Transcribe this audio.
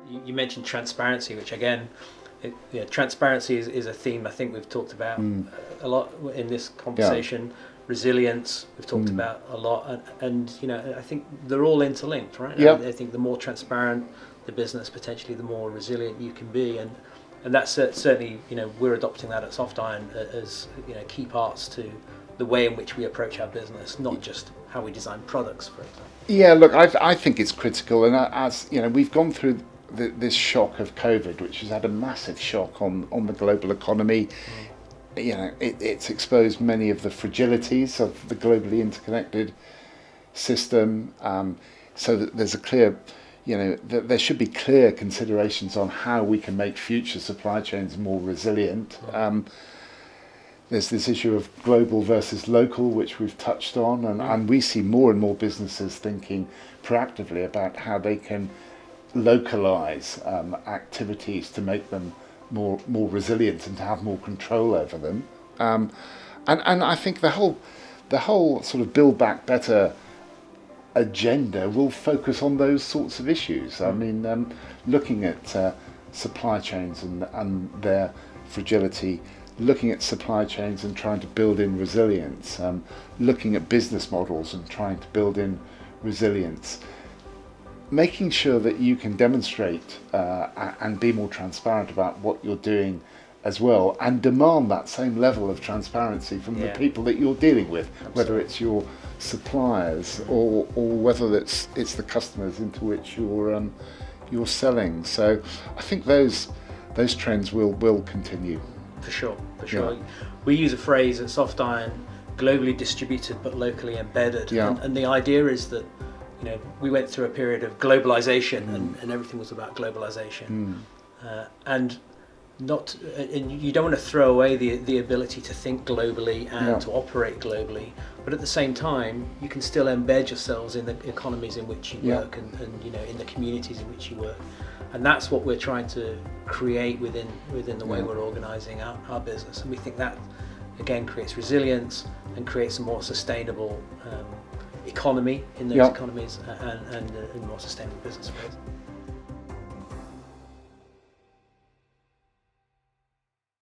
You mentioned transparency, which again, transparency is a theme I think we've talked about a lot in this conversation. Resilience we've talked about a lot, and I think they're all interlinked, right? I think the more transparent the business, potentially the more resilient you can be, and that's certainly we're adopting that at SoftIron as key parts to the way in which we approach our business, not just how we design products, for example. Yeah, look, I think it's critical, and as we've gone through this shock of COVID, which has had a massive shock on the global economy. It's exposed many of the fragilities of the globally interconnected system. So that there's a clear, there should be clear considerations on how we can make future supply chains more resilient. There's this issue of global versus local, which we've touched on, and we see more and more businesses thinking proactively about how they can localize activities to make them more resilient and to have more control over them. And I think the whole sort of Build Back Better agenda will focus on those sorts of issues. I mean, looking at supply chains and their fragility, looking at supply chains and trying to build in resilience, looking at business models and trying to build in resilience, making sure that you can demonstrate and be more transparent about what you're doing as well, and demand that same level of transparency from the people that you're dealing with. Absolutely. Whether it's your suppliers or whether it's the customers into which you're selling. So I think those trends will continue. For sure. Yeah. We use a phrase at SoftIron, globally distributed but locally embedded. Yeah. And the idea is that we went through a period of globalization and everything was about globalization. And you don't want to throw away the ability to think globally and to operate globally, but at the same time you can still embed yourselves in the economies in which you work and in the communities in which you work. And that's what we're trying to create within the way we're organizing our business. And we think that, again, creates resilience and creates a more sustainable economy in those economies and a more sustainable business.